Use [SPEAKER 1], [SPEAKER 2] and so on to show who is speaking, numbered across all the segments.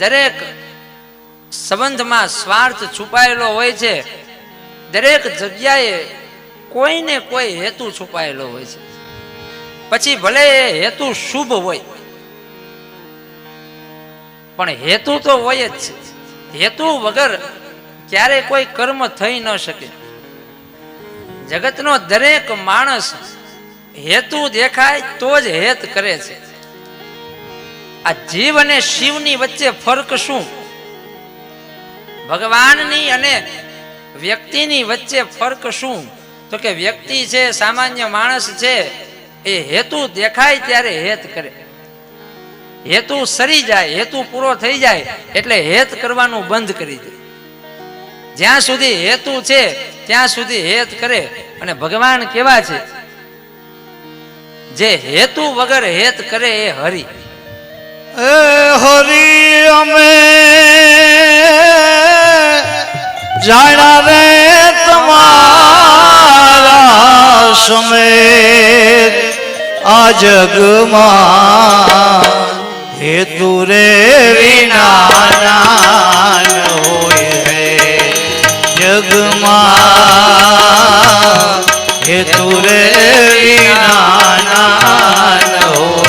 [SPEAKER 1] દરેક સંબંધમાં સ્વાર્થ છુપાયેલો હોય છે. દરેક જગ્યાએ કોઈને કોઈ હેતુ છુપાયેલો હોય છે. પછી ભલે એ હેતુ શુભ હોય, પણ હેતુ તો હોય જ છે. હેતુ વગર ક્યારે કોઈ કર્મ થઈ ન શકે. જગતનો દરેક માણસ હેતુ દેખાય તો જ હેત કરે છે. આ જીવ અને શિવની વચ્ચે ફરક શું? ભગવાનની અને વ્યક્તિની વચ્ચે ફરક શું? તો કે વ્યક્તિ છે, સામાન્ય માણસ છે, એ હેતુ દેખાય ત્યારે હેત કરે. હેતુ સરી જાય, હેતુ પૂરો થઈ જાય એટલે હેત કરવાનું બંધ કરી દે. જ્યાં સુધી હેતુ છે ત્યાં સુધી હેત કરે. અને ભગવાન કેવા છે? જે હેતુ વગર હેત કરે એ હરિ.
[SPEAKER 2] એ હરિ અમે જાણ્યા રે તમારા સમેત આ જગમાં હેતુ રે વિના ના હોય રે. જગમાં હેતુ રે વિના ના હોય.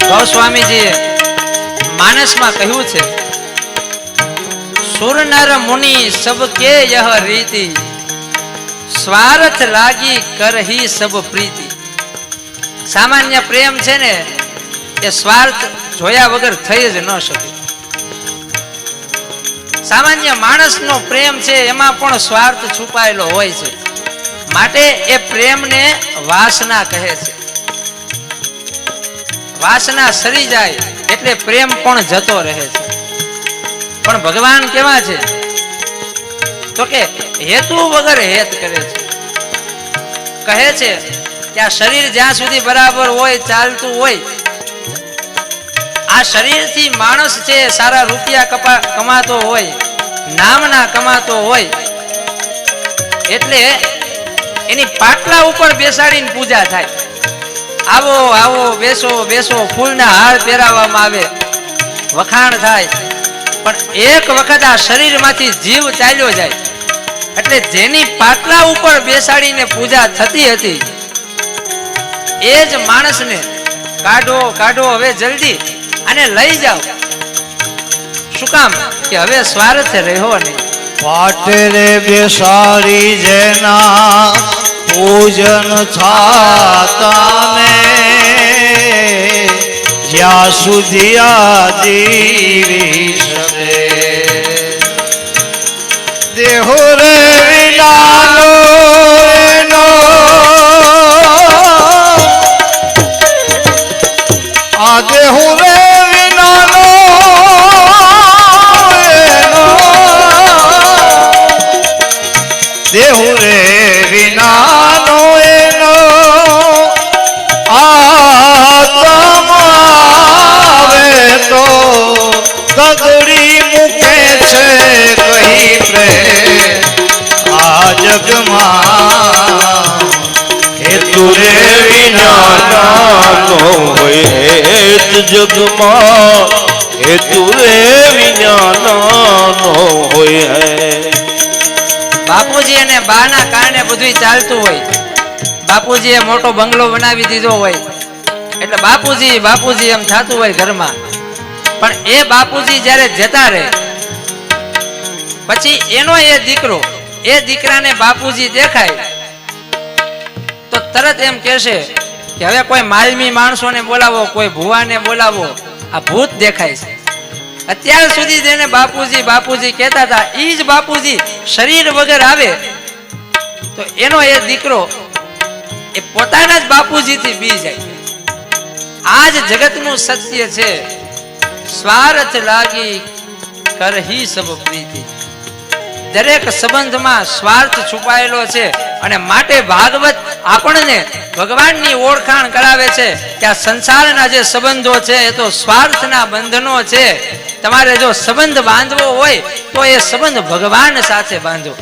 [SPEAKER 1] ગોસ્વામીજીએ માનસમાં કહ્યું છે, સુર નર મુનિ સબકે યહ રીતિ, સ્વાર્થ લાગી કરહી સબ પ્રીતિ. સામાન્ય પ્રેમ છે ને એ સ્વાર્થ જોયા વગર થઈ જ ન શકે. સામાન્ય માણસનો પ્રેમ છે એમાં પણ સ્વાર્થ છુપાયેલો હોય છે. માટે એ પ્રેમને વાસના કહે છે. વાસના સરી જાય એટલે પ્રેમ પણ જતો રહે છે. પણ ભગવાન કેવા છે? તો કે હેતુ વગર હેત કરે છે. કહે છે કે આ શરીર જ્યાં સુધી બરાબર હોય, ચાલતું હોય, આ શરીરથી માણસ છે સારા રૂપિયા કમાતો હોય, નામના કમાતો હોય, એટલે એની પાટલા ઉપર બેસાડીને પૂજા થાય. આવો આવો, બેસો બેસો, ફૂલના હાર પહેરાવવામાં આવે, વખાણ થાય. પણ એક વખત આ શરીરમાંથી જીવ ચાલ્યો જાય એટલે જેની પાટલા ઉપર બેસાડીને પૂજા થતી હતી એ જ માણસને કાઢો કાઢો, હવે જલ્દી આને લઈ જાઓ. શું કામ? કે હવે સ્વાર્થ રહ્યો નહીં.
[SPEAKER 2] પાટરે બેસાડી જેના પૂજન થાતા ને, જ્યાં સુધી આ જીવી શકે. દેહો રે વિનાનો એનો આ દેહો રે વિનાનો એનો દેહો રે વિનાનો એનો આત્માવે તો ગગડી મૂકે છે કહી પ્રેમ આ જગમાં. હેતુ રે વિના નાનો હોય હેત જગમાં, હેતુ રે વિના નાનો હોય.
[SPEAKER 1] બાપુજી અને બાના કારણે બધું ચાલતું હોય. બાપુજીએ મોટો બંગલો બનાવી દીધો હોય એટલે બાપુજી બાપુજી એમ થતું હોય ઘરમાં. પણ એ બાપુજી જ્યારે જતા રહે પછી એનો એ દીકરો, એ દીકરાને બાપુજી દેખાય તો તરત એમ કહેશે કે હવે કોઈ માલમી માણસોને બોલાવો, કોઈ ભુવાને બોલાવો, આ ભૂત દેખાય છે. અત્યાર સુધી જેને બાપુજી બાપુજી કહેતા હતા એ જ બાપુજી શરીર વગર આવે તો એનો એ દીકરો એ પોતાના જ બાપુજીથી બી જાય. આ જ જગતનું સત્ય છે. સ્વાર્થ લાગી કરહી સબ પ્રીતિ. દરેક સંબંધમાં સ્વાર્થ છુપાયેલો છે અને માટે ભાગવત આપણને ભગવાનની ઓળખાણ કરાવે છે કે આ સંસારના જે સંબંધો છે એ તો સ્વાર્થના બંધનો છે. તમારે જો સંબંધ બાંધવો હોય તો એ સંબંધ ભગવાન સાથે બાંધો.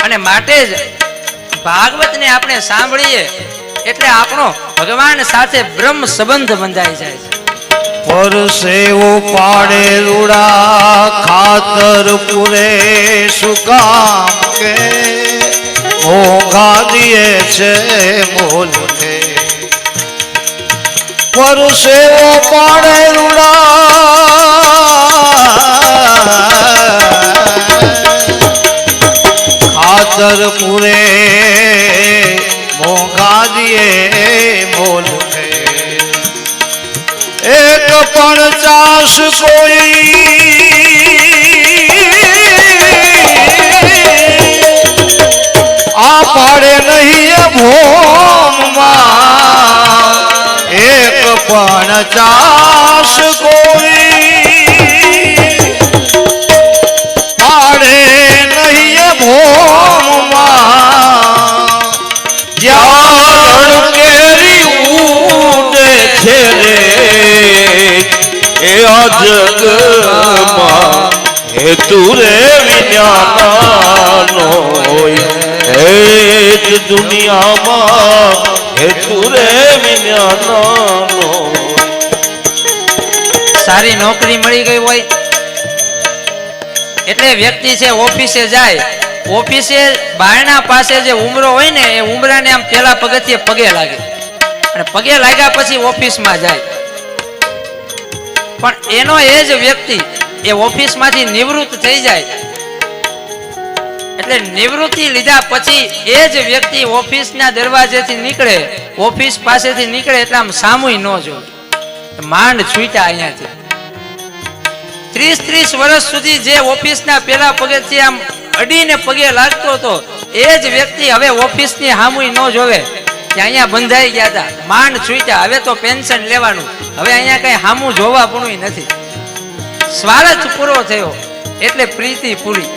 [SPEAKER 1] અને માટે જ ભાગવતને આપણે સાંભળીએ એટલે આપણો ભગવાન સાથે બ્રહ્મ સંબંધ બંધાઈ જાય છે.
[SPEAKER 2] પરસેવો પાડે રૂડા ખાતર પૂરે સુકામ કે મોંઘા દિએ છે મોલ કે. પરસેવો પાડે રૂડા ખાતર પૂરે મોંઘા દિએ મોલ કે. એક પણ ચાસ કોઈ આ પાડે નહીં ભોમમાં. એક પણ ચાસ કોઈ પાડે નહીં ભોમમાં. જ્યાં કેરી ઉડે છે રે એ આ જગમાં હેતુ રે વિજ્ઞાનનો હોય. એ જ દુનિયામાં હેતુ રે વિજ્ઞાનનો.
[SPEAKER 1] સારી નોકરી મળી ગઈ હોય એટલે વ્યક્તિ છે ઓફિસે જાય. ઓફિસે બારણા પાસે જે ઉમરો હોય ને એ ઉમરાને આમ પેલા પગથિયે પગે લાગે અને પગે લાગ્યા પછી ઓફિસમાં જાય. પણ એનો એ જ વ્યક્તિ એ ઓફિસમાંથી નિવૃત્ત થઈ જાય એટલે નિવૃત્તિ લીધા પછી એ જ વ્યક્તિ ઓફિસના દરવાજેથી નીકળે, ઓફિસ પાસેથી નીકળે એટલે આમ સામુય ન જોવે. માંડ છૂટ્યા અહીંયાથી. 30 વર્ષ સુધી જે ઓફિસના પેલા પગેથી આમ અડીને પગે લાગતો હતો એ જ વ્યક્તિ હવે ઓફિસની સામુય ન જોવે કે અહીંયા બંધાઈ ગયા હતા, માંડ છૂટ્યા, હવે તો પેન્શન લેવાનું, હવે અહીંયા કઈ સામું જોવા પણ નથી. સ્વાર્થ પૂરો થયો એટલે પ્રીતિ પૂરી.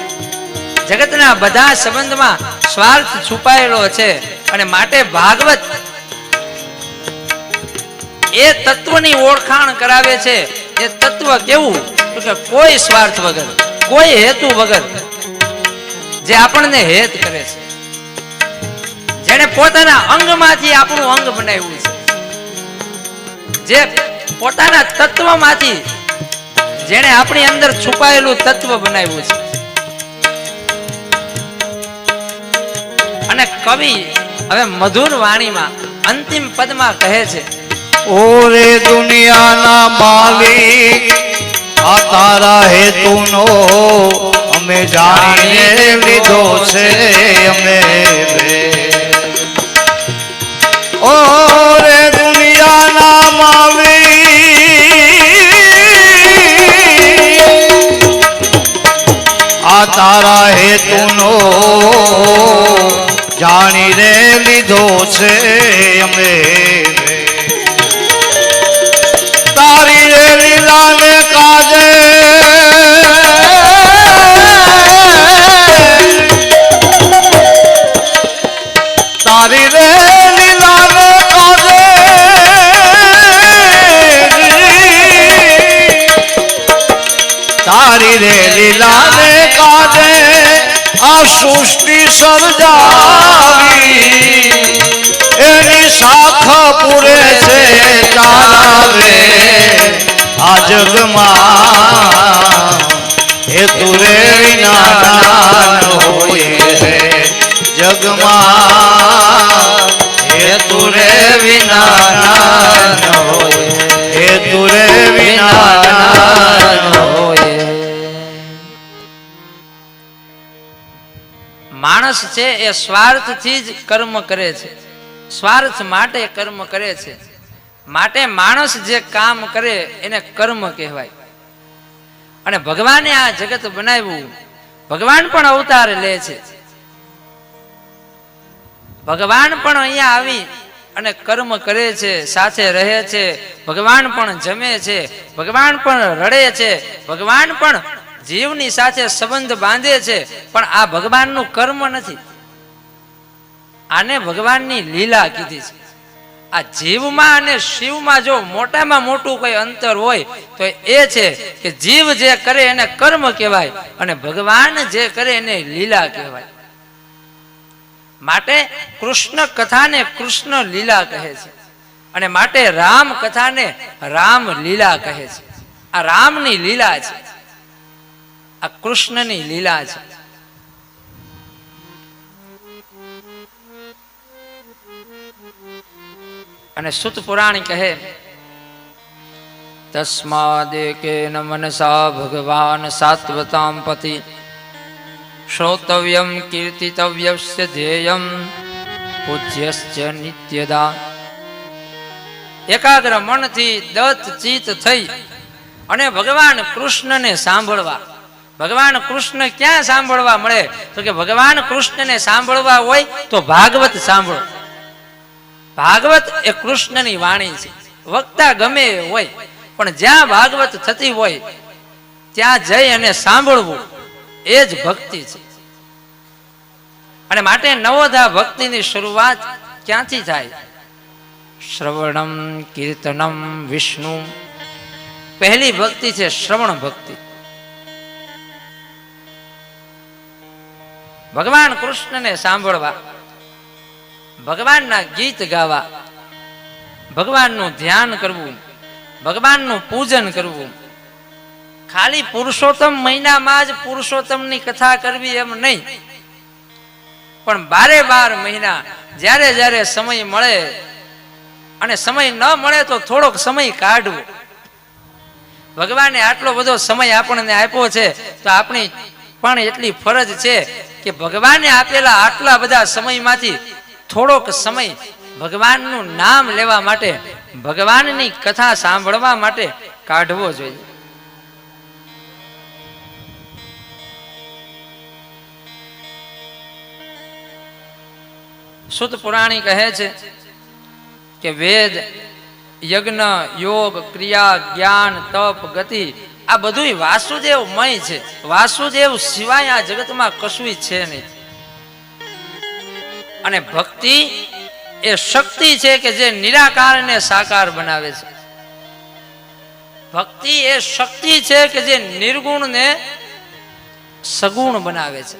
[SPEAKER 1] જગતના બધા સંબંધમાં સ્વાર્થ છુપાયેલો છે અને માટે ભાગવત એ તત્વની ઓળખાણ કરાવે છે. એ તત્વ કેવું કે કોઈ સ્વાર્થ વગર, કોઈ હેતુ વગર, જે આપણને હેત કરે છે, જેને પોતાના અંગમાંથી આપણું અંગ બનાવ્યું છે, જે પોતાના તત્વમાંથી જેને આપણી અંદર છુપાયેલું તત્વ બનાવ્યું છે. અને કવિ હવે મધુર વાણીમાં અંતિમ પદમાં કહે છે,
[SPEAKER 2] ઓરે દુનિયાના માલિક આ તારા હેતુનો અમે જાણીને લીધો છે અમે. ઓરે દુનિયાના માલિક આ તારા હેતુનો જાણીને લીધો છે અમે. તારી રે લીલાને કાજે તારી રે લીલાને કાજે તારી રે લીલાને કાજે આ સૃષ્ટિ સર્જાવી એની શાખ પૂરે છે ચાલાવે આ જગમાં હેતુ રે વિના નાન હોય રે જગમાં હેતુ રે વિના નાન હોય હેતુ રે વિના નાન હોય.
[SPEAKER 1] માણસ છે એ સ્વાર્થથી જ કર્મ કરે છે, સ્વાર્થ માટે કર્મ કરે છે. માટે માણસ જે કામ કરે એને કર્મ કહેવાય. અને ભગવાને આ જગત બનાવ્યું, ભગવાન પણ અવતાર લે છે, ભગવાન પણ અહીંયા આવી અને કર્મ કરે છે, સાથે રહે છે, ભગવાન પણ જમે છે, ભગવાન પણ રડે છે, ભગવાન પણ જીવની સાથે સંબંધ બાંધે છે. પણ આ ભગવાનનું કર્મ નથી. આને ભગવાનની લીલા કીધી છે. આ જીવમાં અને શિવમાં જો મોટામાં મોટું કોઈ અંતર હોય તો એ છે કે જીવ જે કરે એને કર્મ કહેવાય અને ભગવાન જે કરે એને લીલા કહેવાય. માટે કૃષ્ણ કથાને કૃષ્ણ લીલા કહે છે અને માટે રામ કથાને રામ લીલા કહે છે. આ રામની લીલા છે, આ કૃષ્ણની લીલા છે. અને સુત પુરાણ કહે તસ્માદેકેન મનસા ભગવાન સાત્વતામ પતિ શ્રોતવ્યમ કીર્તિતવ્યસ્ય ધ્યેયમ પૂજ્યસ્ય નિત્યદા. એકાગ્ર મનથી દત્ત ચિત્ત થઈ અને ભગવાન કૃષ્ણને સાંભળવા. ભગવાન કૃષ્ણ ક્યાં સાંભળવા મળે તો કે ભગવાન કૃષ્ણને સાંભળવા હોય તો ભાગવત સાંભળો. ભાગવત એ કૃષ્ણની વાણી છે. વક્તા ગમે હોય પણ જ્યાં ભાગવત થતી હોય ત્યાં જઈ અને સાંભળવું એ જ ભક્તિ છે. અને માટે નવોધા ભક્તિની શરૂઆત ક્યાંથી થાય? શ્રવણમ કીર્તનમ વિષ્ણુ. પહેલી ભક્તિ છે શ્રવણ ભક્તિ. ભગવાન કૃષ્ણને સાંભળવા, ભગવાનના ગીત ગાવા, ભગવાનનું ધ્યાન કરવું, ભગવાનનું પૂજન કરવું. ખાલી પુરુષોત્તમ મહિનામાં જ પુરુષોત્તમની કથા કરવી એમ નહીં, પણ 12 મહિના જ્યારે જ્યારે સમય મળે, અને સમય ન મળે તો થોડોક સમય કાઢવો. ભગવાને આટલો બધો સમય આપણને આપ્યો છે તો આપણી પણ એટલી ફરજ છે કે ભગવાને આપેલા આટલા બધા સમયમાંથી થોડોક સમય ભગવાનનું નામ લેવા માટે, ભગવાનની કથા સાંભળવા માટે કાઢવો જોઈએ. સુત પુરાણી કહે છે કે વેદ, યજ્ઞ, યોગ, ક્રિયા, જ્ઞાન, તપ, ગતિ આ બધું વાસુદેવમય છે. વાસુદેવ સિવાય આ જગતમાં કશું છે નહીં. અને ભક્તિ એ શક્તિ છે કે જે નિરાકારને સાકાર બનાવે છે. ભક્તિ એ શક્તિ છે કે જે નિર્ગુણને સગુણ બનાવે છે.